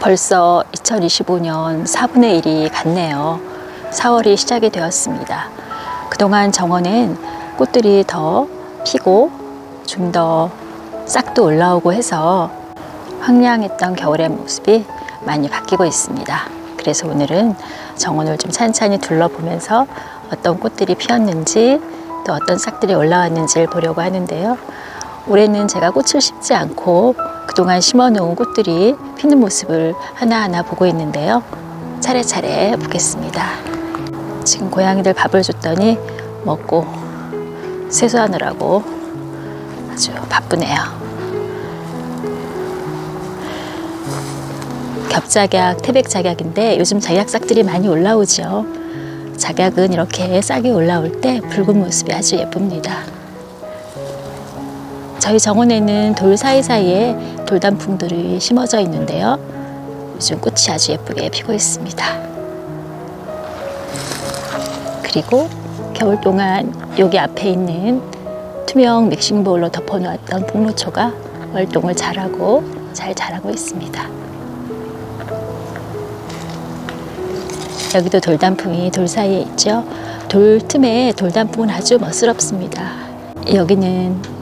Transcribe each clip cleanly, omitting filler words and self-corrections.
벌써 2025년 4분의 1이 갔네요. 4월이 시작이 되었습니다. 그동안 정원엔 꽃들이 더 피고 좀 더 싹도 올라오고 해서 황량했던 겨울의 모습이 많이 바뀌고 있습니다. 그래서 오늘은 정원을 좀 찬찬히 둘러보면서 어떤 꽃들이 피었는지 또 어떤 싹들이 올라왔는지를 보려고 하는데요. 올해는 제가 꽃을 심지 않고 그동안 심어놓은 꽃들이 피는 모습을 하나하나 보고 있는데요. 차례차례 보겠습니다. 지금 고양이들 밥을 줬더니 먹고 세수하느라고 아주 바쁘네요. 겹작약, 태백작약인데 요즘 작약싹들이 많이 올라오죠. 작약은 이렇게 싹이 올라올 때 붉은 모습이 아주 예쁩니다. 저희 정원에는 돌 사이사이에 돌단풍들이 심어져 있는데요. 요즘 꽃이 아주 예쁘게 피고 있습니다. 그리고 겨울 동안 여기 앞에 있는 투명 믹싱볼로 덮어놓았던 복로초가 월동을 잘하고 잘 자라고 있습니다. 여기도 돌단풍이 돌 사이에 있죠. 돌 틈에 돌단풍은 아주 멋스럽습니다. 여기는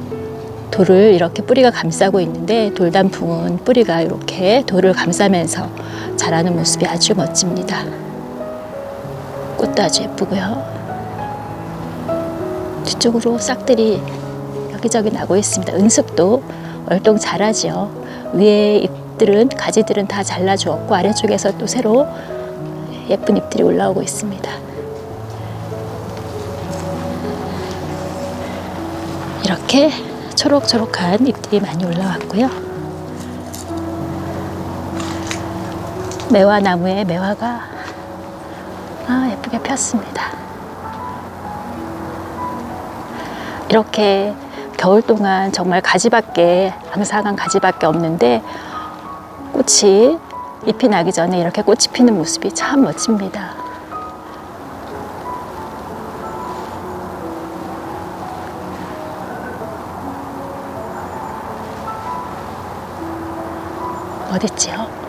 돌을 이렇게 뿌리가 감싸고 있는데 돌단풍은 뿌리가 이렇게 돌을 감싸면서 자라는 모습이 아주 멋집니다. 꽃도 아주 예쁘고요. 뒤쪽으로 싹들이 여기저기 나고 있습니다. 은습도 월동 잘하죠. 위에 잎들은 가지들은 다 잘라주었고 아래쪽에서 또 새로 예쁜 잎들이 올라오고 있습니다. 이렇게 초록초록한 잎들이 많이 올라왔고요. 매화나무에 매화가 예쁘게 폈습니다. 이렇게 겨울 동안 정말 가지밖에 앙상한 가지밖에 없는데 꽃이 잎이 나기 전에 이렇게 꽃이 피는 모습이 참 멋집니다. 어딨지요?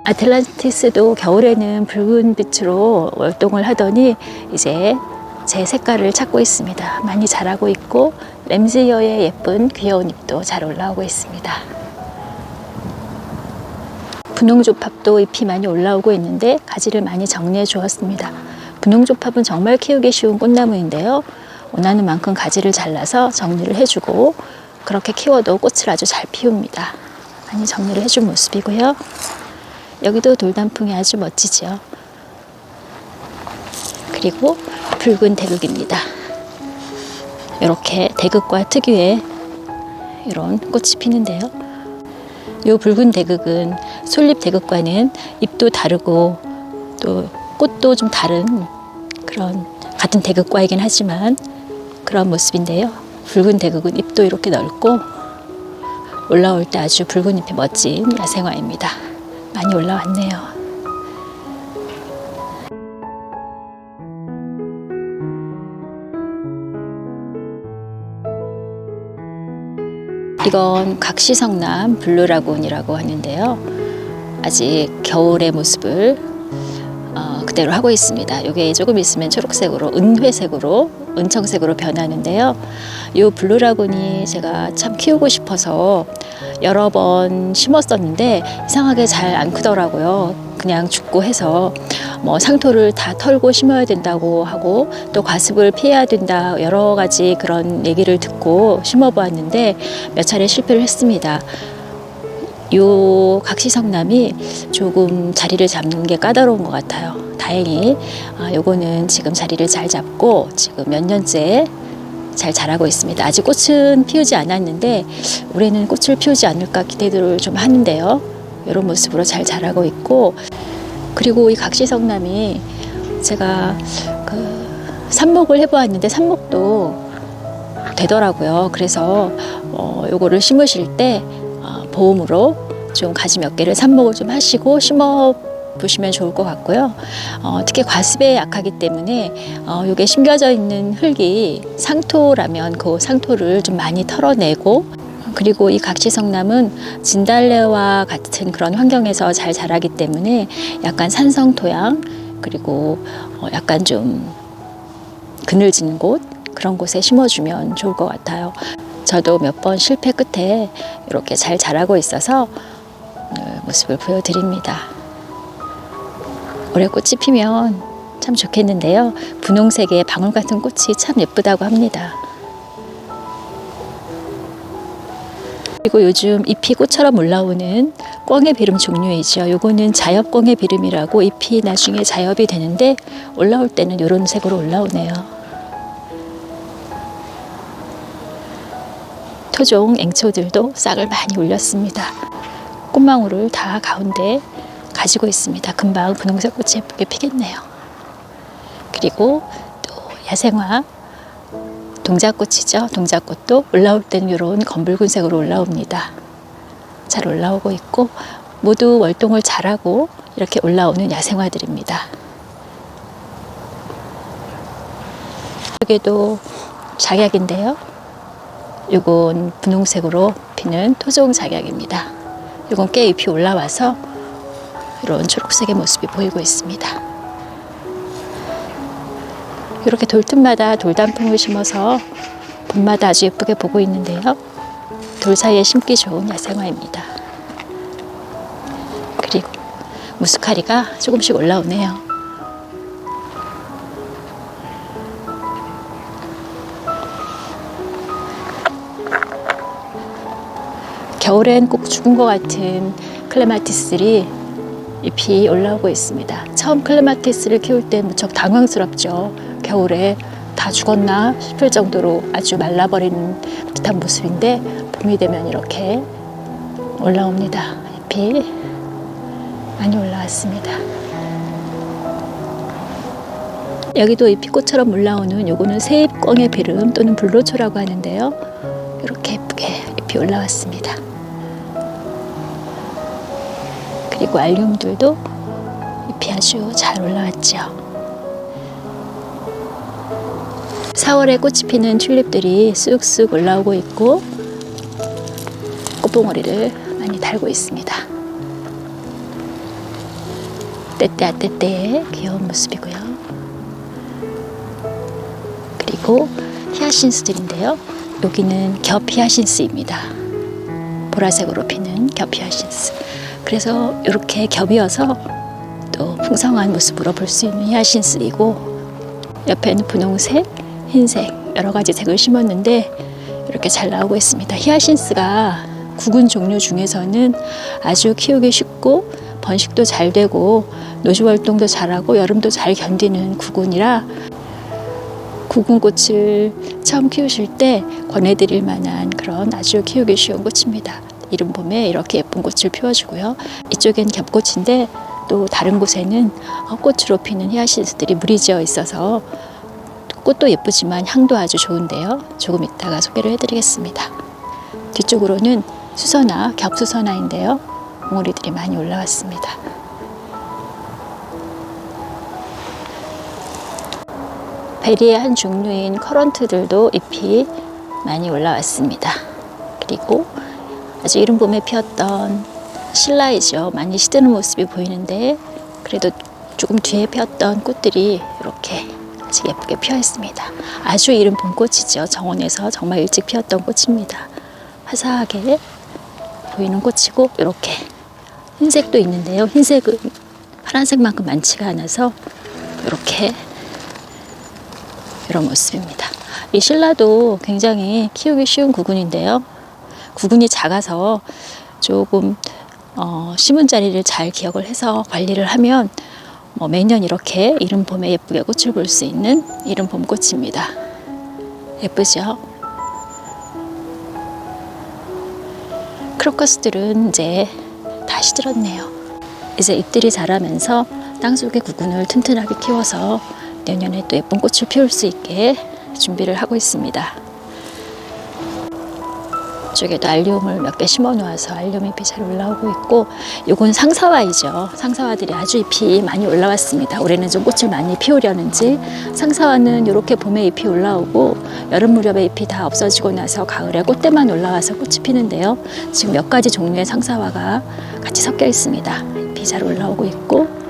아틀란티스도 겨울에는 붉은 빛으로 월동을 하더니 이제 제 색깔을 찾고 있습니다. 많이 자라고 있고 램지어의 예쁜 귀여운 잎도 잘 올라오고 있습니다. 분홍조팝도 잎이 많이 올라오고 있는데 가지를 많이 정리해 주었습니다. 분홍조팝은 정말 키우기 쉬운 꽃나무인데요. 원하는 만큼 가지를 잘라서 정리를 해주고 그렇게 키워도 꽃을 아주 잘 피웁니다. 많이 정리를 해준 모습이고요. 여기도 돌단풍이 아주 멋지죠. 그리고 붉은 대극입니다. 이렇게 대극과 특유의 이런 꽃이 피는데요. 이 붉은 대극은 솔잎 대극과는 잎도 다르고 또 꽃도 좀 다른 그런 같은 대극과이긴 하지만 그런 모습인데요. 붉은 대극은 잎도 이렇게 넓고 올라올 때 아주 붉은 잎의 멋진 야생화입니다. 많이 올라왔네요. 이건 각시성남 블루라군이라고 하는데요. 아직 겨울의 모습을 그대로 하고 있습니다. 이게 조금 있으면 초록색으로 은회색으로 은청색으로 변하는데요. 이 블루라군이 제가 참 키우고 싶어서 여러 번 심었었는데 이상하게 잘 안 크더라고요. 그냥 죽고 해서 뭐 상토를 다 털고 심어야 된다고 하고 또 과습을 피해야 된다 여러 가지 그런 얘기를 듣고 심어보았는데 몇 차례 실패를 했습니다. 요 각시성남이 조금 자리를 잡는 게 까다로운 것 같아요. 다행히 요거는 지금 자리를 잘 잡고 지금 몇 년째 잘 자라고 있습니다. 아직 꽃은 피우지 않았는데 올해는 꽃을 피우지 않을까 기대를 좀 하는데요. 이런 모습으로 잘 자라고 있고 그리고 이 각시성남이 제가 삽목을 해보았는데 삽목도 되더라고요. 그래서 요거를 심으실 때 보험으로 좀 가지 몇 개를 삽목을 좀 하시고 심어 보시면 좋을 것 같고요. 특히 과습에 약하기 때문에 요게 심겨져 있는 흙이 상토라면 그 상토를 좀 많이 털어내고 그리고 이 각시성남은 진달래와 같은 그런 환경에서 잘 자라기 때문에 약간 산성 토양, 그리고 약간 좀 그늘진 곳, 그런 곳에 심어주면 좋을 것 같아요. 저도 몇 번 실패 끝에 이렇게 잘 자라고 있어서 오늘 모습을 보여드립니다. 올해 꽃이 피면 참 좋겠는데요. 분홍색의 방울 같은 꽃이 참 예쁘다고 합니다. 그리고 요즘 잎이 꽃처럼 올라오는 꿩의 비름 종류이죠. 요거는 자엽 꿩의 비름이라고 잎이 나중에 자엽이 되는데 올라올 때는 이런 색으로 올라오네요. 토종 앵초들도 싹을 많이 올렸습니다. 꽃망울을 다 가운데 가지고 있습니다. 금방 분홍색 꽃이 예쁘게 피겠네요. 그리고 또 야생화 동작꽃이죠. 동작꽃도 올라올 때는 이런 검붉은색으로 올라옵니다. 잘 올라오고 있고 모두 월동을 잘하고 이렇게 올라오는 야생화들입니다. 여기도 작약인데요. 이건 분홍색으로 피는 토종 작약입니다. 이건 꽤 잎이 올라와서 이런 초록색의 모습이 보이고 있습니다. 이렇게 돌틈마다 돌단풍을 심어서 봄마다 아주 예쁘게 보고 있는데요. 돌 사이에 심기 좋은 야생화입니다. 그리고 무스카리가 조금씩 올라오네요. 겨울엔 꼭 죽은 것 같은 클레마티스들이 잎이 올라오고 있습니다. 처음 클레마티스를 키울 때 무척 당황스럽죠. 겨울에 다 죽었나 싶을 정도로 아주 말라버린 듯한 모습인데 봄이 되면 이렇게 올라옵니다. 잎이 많이 올라왔습니다. 여기도 잎이 꽃처럼 올라오는 요거는 새잎 꿩의 비름 또는 불로초라고 하는데요. 이렇게 예쁘게 잎이 올라왔습니다. 그리고 알리움들도 잎이 아주 잘 올라왔죠. 4월에 꽃이 피는 튤립들이 쑥쑥 올라오고 있고 꽃봉오리를 많이 달고 있습니다. 때때아때때의 귀여운 모습이고요. 그리고 히아신스들인데요. 여기는 겹 히아신스입니다. 보라색으로 피는 겹 히아신스. 그래서 이렇게 겹이어서 또 풍성한 모습으로 볼 수 있는 히아신스이고 옆에는 분홍색, 흰색 여러 가지 색을 심었는데 이렇게 잘 나오고 있습니다. 히아신스가 구근 종류 중에서는 아주 키우기 쉽고 번식도 잘 되고 노지 활동도 잘하고 여름도 잘 견디는 구근이라 구근꽃을 처음 키우실 때 권해드릴 만한 그런 아주 키우기 쉬운 꽃입니다. 이른 봄에 이렇게 예쁜 꽃을 피워주고요. 이쪽엔 겹꽃인데 또 다른 곳에는 꽃으로 피는 히아신스들이 무리지어 있어서 꽃도 예쁘지만 향도 아주 좋은데요. 조금 이따가 소개를 해드리겠습니다. 뒤쪽으로는 수선화, 겹수선화인데요. 봉오리들이 많이 올라왔습니다. 베리의 한 종류인 커런트들도 잎이 많이 올라왔습니다. 그리고 아주 이른 봄에 피었던 실라이죠. 많이 시드는 모습이 보이는데 그래도 조금 뒤에 피었던 꽃들이 이렇게 아주 예쁘게 피어 있습니다. 아주 이른 봄꽃이죠. 정원에서 정말 일찍 피었던 꽃입니다. 화사하게 보이는 꽃이고 이렇게 흰색도 있는데요. 흰색은 파란색만큼 많지가 않아서 이렇게 이런 모습입니다. 이 실라도 굉장히 키우기 쉬운 구근인데요. 구근이 작아서 조금 심은 자리를 잘 기억을 해서 관리를 하면 매년 이렇게 이른 봄에 예쁘게 꽃을 볼 수 있는 이른 봄꽃입니다. 예쁘죠? 크로커스들은 이제 다 시들었네요. 이제 잎들이 자라면서 땅속에 구근을 튼튼하게 키워서 내년에 또 예쁜 꽃을 피울 수 있게 준비를 하고 있습니다. 이쪽에도 알리움을 몇 개 심어 놓아서 알리움 잎이 잘 올라오고 있고, 요건 상사화이죠. 상사화들이 아주 잎이 많이 올라왔습니다. 올해는 좀 꽃을 많이 피우려는지 상사화는 이렇게 봄에 잎이 올라오고 여름 무렵에 잎이 다 없어지고 나서 가을에 꽃대만 올라와서 꽃이 피는데요. 지금 몇 가지 종류의 상사화가 같이 섞여 있습니다. 잎이 잘 올라오고 있고,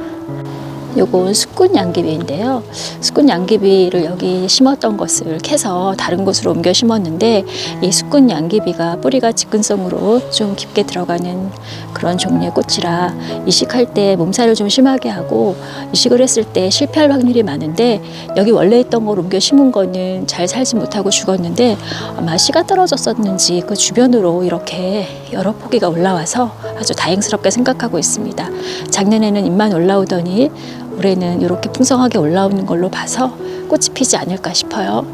요건 수꾼 양귀비인데요. 수꾼 양귀비를 여기 심었던 것을 캐서 다른 곳으로 옮겨 심었는데, 이 수꾼 양귀비가 뿌리가 직근성으로 좀 깊게 들어가는 그런 종류의 꽃이라 이식할 때 몸살을 좀 심하게 하고 이식을 했을 때 실패할 확률이 많은데, 여기 원래 있던 걸 옮겨 심은 거는 잘 살지 못하고 죽었는데 아마 씨가 떨어졌었는지 그 주변으로 이렇게 여러 포기가 올라와서 아주 다행스럽게 생각하고 있습니다. 작년에는 잎만 올라오더니 올해는 이렇게 풍성하게 올라오는 걸로 봐서 꽃이 피지 않을까 싶어요.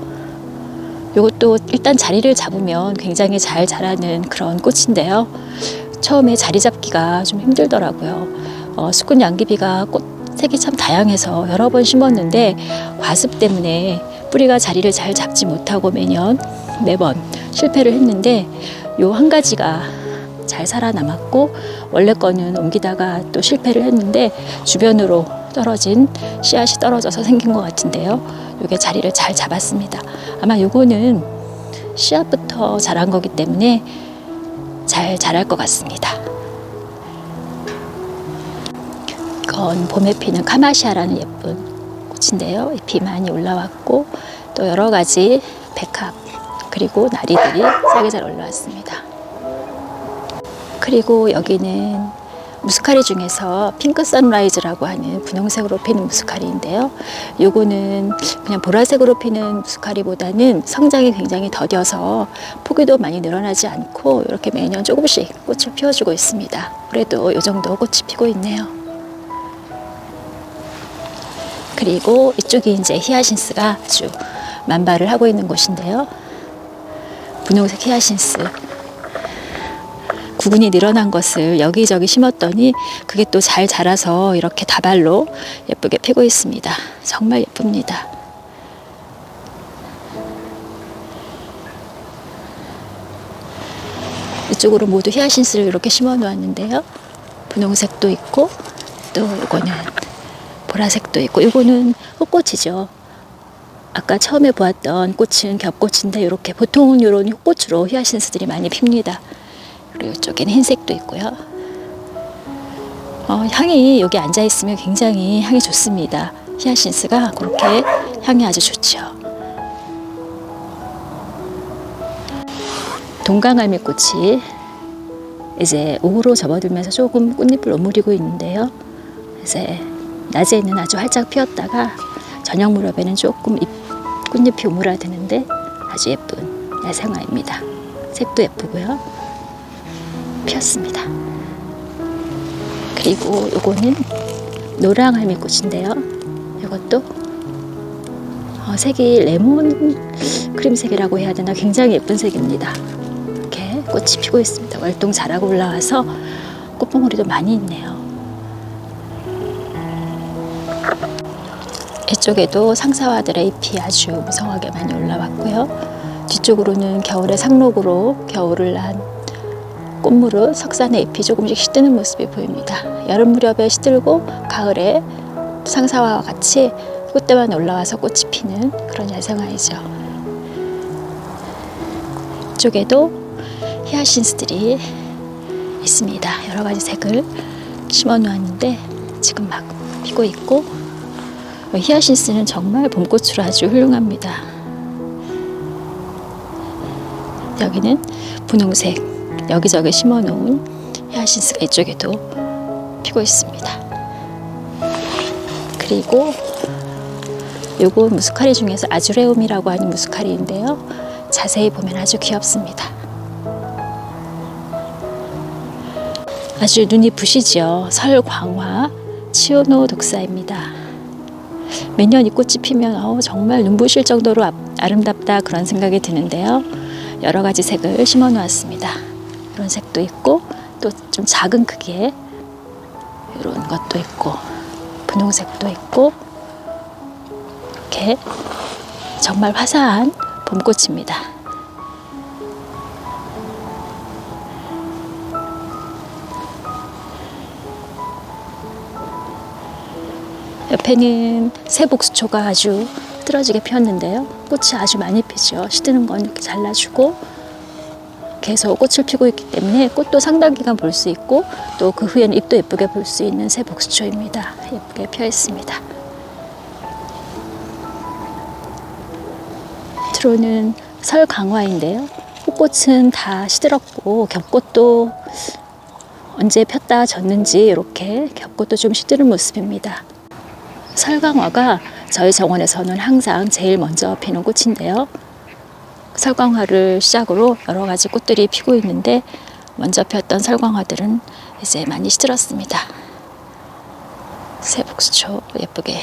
이것도 일단 자리를 잡으면 굉장히 잘 자라는 그런 꽃인데요. 처음에 자리 잡기가 좀 힘들더라고요. 수꾼 양귀비가 꽃색이 참 다양해서 여러 번 심었는데 과습 때문에 뿌리가 자리를 잘 잡지 못하고 매번 실패를 했는데, 요 한 가지가 잘 살아남았고 원래 거는 옮기다가 또 실패를 했는데 주변으로 떨어진 씨앗이 떨어져서 생긴 것 같은데요. 이게 자리를 잘 잡았습니다. 아마 요거는 씨앗부터 자란 거기 때문에 잘 자랄 것 같습니다. 이건 봄에 피는 카마시아라는 예쁜 꽃인데요. 잎이 많이 올라왔고 또 여러 가지 백합 그리고 나리들이 싹이 잘 올라왔습니다. 그리고 여기는 무스카리 중에서 핑크 선라이즈라고 하는 분홍색으로 피는 무스카리인데요. 요거는 그냥 보라색으로 피는 무스카리보다는 성장이 굉장히 더뎌서 포기도 많이 늘어나지 않고 이렇게 매년 조금씩 꽃을 피워주고 있습니다. 올해도 이 정도 꽃이 피고 있네요. 그리고 이쪽이 이제 히아신스가 아주 만발을 하고 있는 곳인데요. 분홍색 히아신스. 구근이 늘어난 것을 여기저기 심었더니 그게 또 잘 자라서 이렇게 다발로 예쁘게 피고 있습니다. 정말 예쁩니다. 이쪽으로 모두 히아신스를 이렇게 심어 놓았는데요. 분홍색도 있고 또 이거는 보라색도 있고, 이거는 흑꽃이죠. 아까 처음에 보았던 꽃은 겹꽃인데 이렇게 보통은 이런 흑꽃으로 히아신스들이 많이 핍니다. 그리고 이쪽에는 흰색도 있고요. 향이 여기 앉아 있으면 굉장히 향이 좋습니다. 히아신스가 그렇게 향이 아주 좋죠. 동강알미꽃이 이제 오후로 접어들면서 조금 꽃잎을 오므리고 있는데요. 이제 낮에는 아주 활짝 피었다가 저녁 무렵에는 조금 꽃잎이 오므라드는데 아주 예쁜 야생화입니다. 색도 예쁘고요. 피었습니다. 그리고 요거는 노랑 할미꽃인데요. 이것도 색이 레몬 크림색이라고 해야 되나, 굉장히 예쁜 색입니다. 이렇게 꽃이 피고 있습니다. 월동 잘하고 올라와서 꽃봉오리도 많이 있네요. 이쪽에도 상사화들의 잎이 아주 무성하게 많이 올라왔고요. 뒤쪽으로는 겨울의 상록으로 겨울을 난 꽃무릇 석산의 잎이 조금씩 시드는 모습이 보입니다. 여름 무렵에 시들고 가을에 상사화와 같이 꽃대만 올라와서 꽃이 피는 그런 야생화이죠. 이쪽에도 히아신스들이 있습니다. 여러 가지 색을 심어 놓았는데 지금 막 피고 있고, 히아신스는 정말 봄꽃으로 아주 훌륭합니다. 여기는 분홍색 여기저기 심어 놓은 히아신스가 이쪽에도 피고 있습니다. 그리고 요거 무스카리 중에서 아주레움이라고 하는 무스카리인데요. 자세히 보면 아주 귀엽습니다. 아주 눈이 부시죠. 설광화 치오노 독사입니다. 매년 이 꽃이 피면 정말 눈부실 정도로 아름답다 그런 생각이 드는데요. 여러 가지 색을 심어 놓았습니다. 이런 색도 있고 또 좀 작은 크기의 이런 것도 있고 분홍색도 있고, 이렇게 정말 화사한 봄꽃입니다. 옆에는 새복수초가 아주 흐드러지게 피었는데요. 꽃이 아주 많이 피죠. 시드는 건 이렇게 잘라주고 계속 꽃을 피고 있기 때문에 꽃도 상당 기간 볼 수 있고 또 그 후에는 잎도 예쁘게 볼 수 있는 새복수초입니다. 예쁘게 피어 있습니다. 밑으로는 설강화인데요. 꽃은 다 시들었고 겹꽃도 언제 폈다 졌는지 이렇게 겹꽃도 좀 시드는 모습입니다. 설강화가 저희 정원에서는 항상 제일 먼저 피는 꽃인데요. 설강화를 시작으로 여러 가지 꽃들이 피고 있는데 먼저 피었던 설강화들은 이제 많이 시들었습니다. 새복수초 예쁘게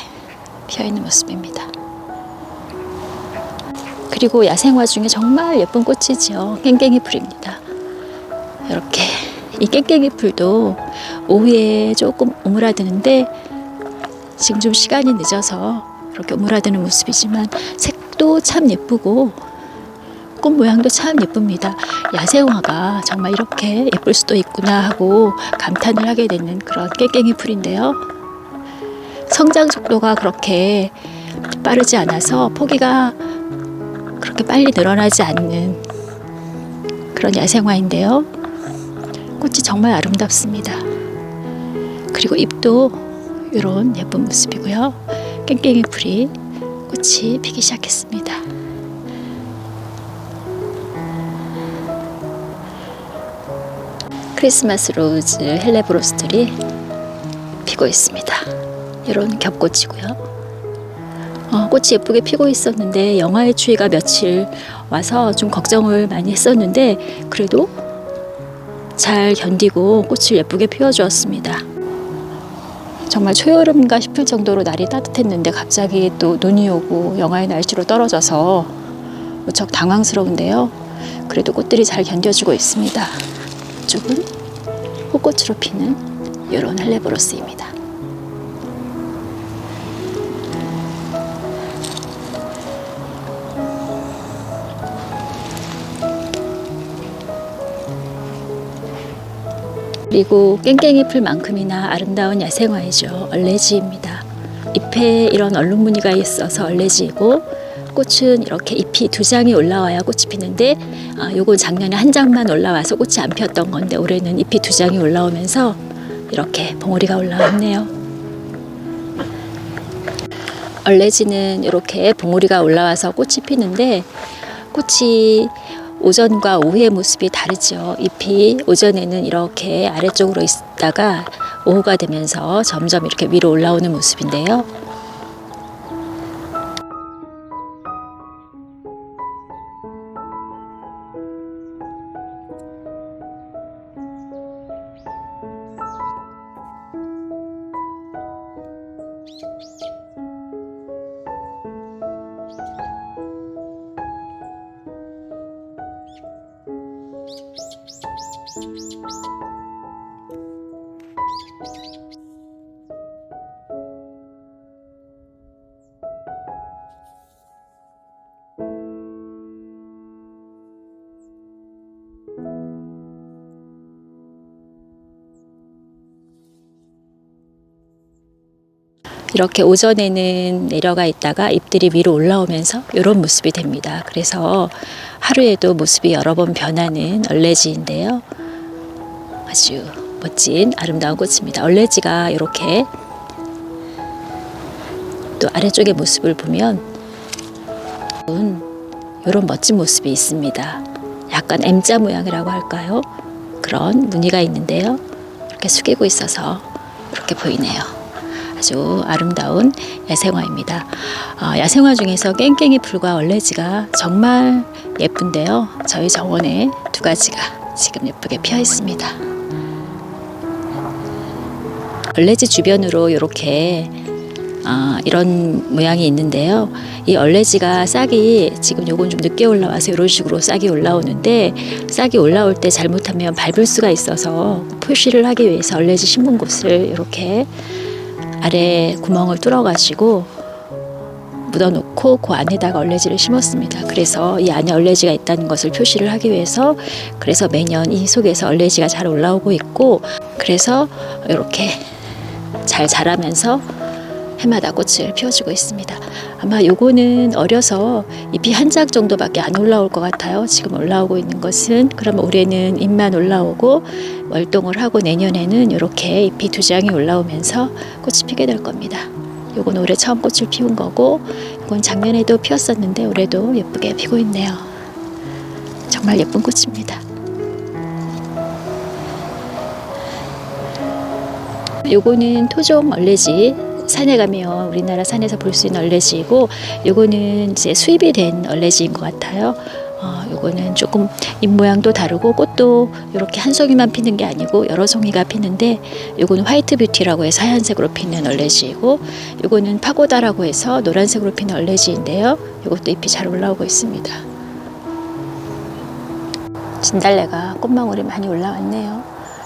피어 있는 모습입니다. 그리고 야생화 중에 정말 예쁜 꽃이지요. 깽깽이 풀입니다. 이렇게 이 깽깽이 풀도 오후에 조금 오므라드는데 지금 좀 시간이 늦어서 이렇게 오므라드는 모습이지만 색도 참 예쁘고 꽃 모양도 참 예쁩니다. 야생화가 정말 이렇게 예쁠 수도 있구나 하고 감탄을 하게 되는 그런 깽깽이 풀인데요. 성장 속도가 그렇게 빠르지 않아서 포기가 그렇게 빨리 늘어나지 않는 그런 야생화인데요. 꽃이 정말 아름답습니다. 그리고 잎도 이런 예쁜 모습이고요. 깽깽이 풀이 꽃이 피기 시작했습니다. 크리스마스 로즈 헬레브로스들이 피고 있습니다. 이런 겹꽃이고요. 꽃이 예쁘게 피고 있었는데 영하의 추위가 며칠 와서 좀 걱정을 많이 했었는데 그래도 잘 견디고 꽃을 예쁘게 피워주었습니다. 정말 초여름인가 싶을 정도로 날이 따뜻했는데 갑자기 또 눈이 오고 영하의 날씨로 떨어져서 무척 당황스러운데요. 그래도 꽃들이 잘 견뎌주고 있습니다. 이쪽은 꽃꽃으로 피는 이런 헬레브로스입니다. 그리고 깽깽이 풀만큼이나 아름다운 야생화이죠. 얼레지입니다. 잎에 이런 얼룩 무늬가 있어서 얼레지이고 꽃은 이렇게 잎이 2장이 올라와야 꽃이 피는데 요건 작년에 1장만 올라와서 꽃이 안 피었던 건데 올해는 잎이 2장이 올라오면서 이렇게 봉오리가 올라왔네요. 얼레지는 이렇게 봉오리가 올라와서 꽃이 피는데 꽃이 오전과 오후의 모습이 다르죠. 잎이 오전에는 이렇게 아래쪽으로 있다가 오후가 되면서 점점 이렇게 위로 올라오는 모습인데요. 이렇게 오전에는 내려가 있다가 잎들이 위로 올라오면서 이런 모습이 됩니다. 그래서 하루에도 모습이 여러 번 변하는 얼레지인데요. 아주 멋진 아름다운 꽃입니다. 얼레지가 이렇게 또 아래쪽의 모습을 보면 이런 멋진 모습이 있습니다. 약간 M자 모양이라고 할까요? 그런 무늬가 있는데요. 이렇게 숙이고 있어서 이렇게 보이네요. 아주 아름다운 야생화입니다. 야생화 중에서 깽깽이 풀과 얼레지가 정말 예쁜데요. 저희 정원에 2가지가 지금 예쁘게 피어 있습니다. 얼레지 주변으로 이렇게 이런 모양이 있는데요. 이 얼레지가 싹이 지금 요건 좀 늦게 올라와서 이런 식으로 싹이 올라오는데 싹이 올라올 때 잘못하면 밟을 수가 있어서 표시를 하기 위해서 얼레지 심은 곳을 이렇게 아래 구멍을 뚫어가지고 묻어놓고 그 안에다가 얼레지를 심었습니다. 그래서 이 안에 얼레지가 있다는 것을 표시를 하기 위해서 그래서 매년 이 속에서 얼레지가 잘 올라오고 있고 그래서 이렇게 잘 자라면서 해마다 꽃을 피워주고 있습니다. 아마 요거는 어려서 잎이 한 짝 정도밖에 안 올라올 것 같아요. 지금 올라오고 있는 것은. 그럼 올해는 잎만 올라오고 월동을 하고 내년에는 이렇게 잎이 2장이 올라오면서 꽃이 피게 될 겁니다. 요건 올해 처음 꽃을 피운 거고, 이건 작년에도 피었었는데 올해도 예쁘게 피고 있네요. 정말 예쁜 꽃입니다. 요거는 토종 얼레지, 산에 가면 우리나라 산에서 볼 수 있는 얼레지이고, 요거는 이제 수입이 된 얼레지인 것 같아요. 요거는 조금 잎 모양도 다르고 꽃도 이렇게 한 송이만 피는 게 아니고 여러 송이가 피는데, 요거는 화이트 뷰티라고 해서 하얀색으로 피는 얼레지이고, 요거는 파고다라고 해서 노란색으로 피는 얼레지인데요. 요것도 잎이 잘 올라오고 있습니다. 진달래가 꽃망울이 많이 올라왔네요.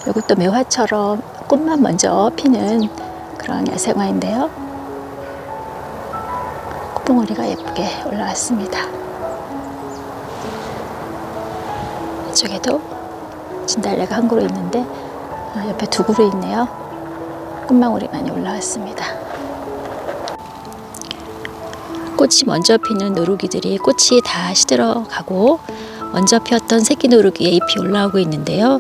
요것도 매화처럼 꽃만 먼저 피는 그런 야생화인데요. 꽃봉오리가 예쁘게 올라왔습니다. 이쪽에도 진달래가 한 그루 있는데 옆에 2그루 있네요. 꽃망울이 많이 올라왔습니다. 꽃이 먼저 피는 노루기들이 꽃이 다 시들어가고 먼저 피었던 새끼 노루기에 잎이 올라오고 있는데요.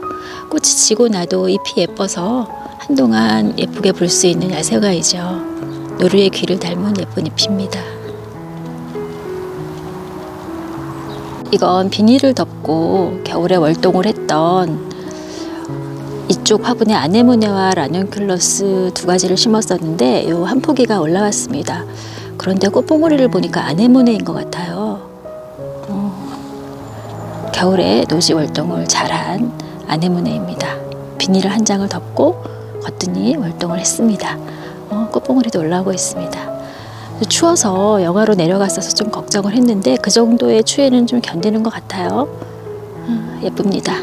꽃이 지고 나도 잎이 예뻐서 한동안 예쁘게 볼 수 있는 야생화이죠. 노루의 귀를 닮은 예쁜 잎입니다. 이건 비닐을 덮고 겨울에 월동을 했던 이쪽 화분에 아네모네와 라뇽큘러스 2가지를 심었었는데 요 한 포기가 올라왔습니다. 그런데 꽃봉오리를 보니까 아네모네인 것 같아요. 겨울에 노지 월동을 잘한 아네모네입니다. 비닐을 한 장을 덮고 걷더니 월동을 했습니다. 꽃봉오리도 올라오고 있습니다. 추워서 영하로 내려갔어서 좀 걱정을 했는데 그 정도의 추위는 좀 견디는 것 같아요. 예쁩니다.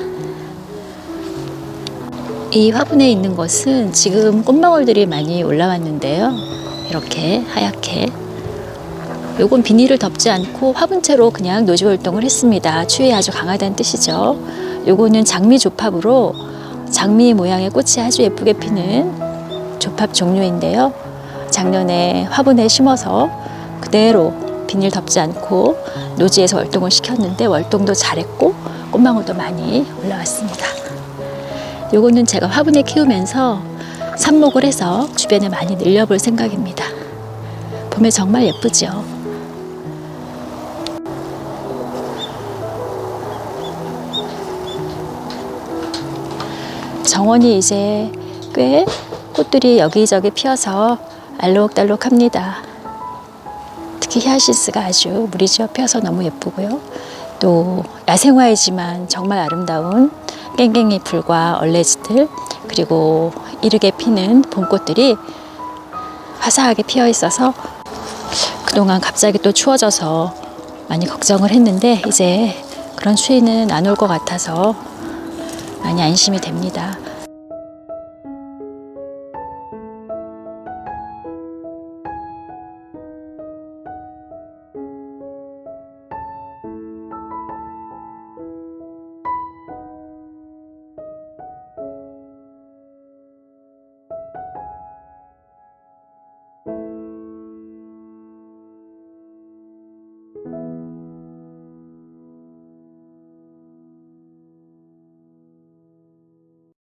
이 화분에 있는 것은 지금 꽃망울들이 많이 올라왔는데요. 이렇게 하얗게. 요건 비닐을 덮지 않고 화분채로 그냥 노지 월동을 했습니다. 추위에 아주 강하다는 뜻이죠. 요거는 장미 조팝으로 장미 모양의 꽃이 아주 예쁘게 피는 조팝 종류인데요. 작년에 화분에 심어서 그대로 비닐 덮지 않고 노지에서 월동을 시켰는데 월동도 잘했고 꽃망울도 많이 올라왔습니다. 요거는 제가 화분에 키우면서 삽목을 해서 주변에 많이 늘려볼 생각입니다. 봄에 정말 예쁘죠. 정원이 이제 꽤 꽃들이 여기저기 피어서 알록달록합니다. 특히 히아신스가 아주 무리지어 피어서 너무 예쁘고요. 또 야생화이지만 정말 아름다운 깽깽이 풀과 얼레지들, 그리고 이르게 피는 봄꽃들이 화사하게 피어 있어서 그동안 갑자기 또 추워져서 많이 걱정을 했는데 이제 그런 추위는 안 올 것 같아서 많이 안심이 됩니다.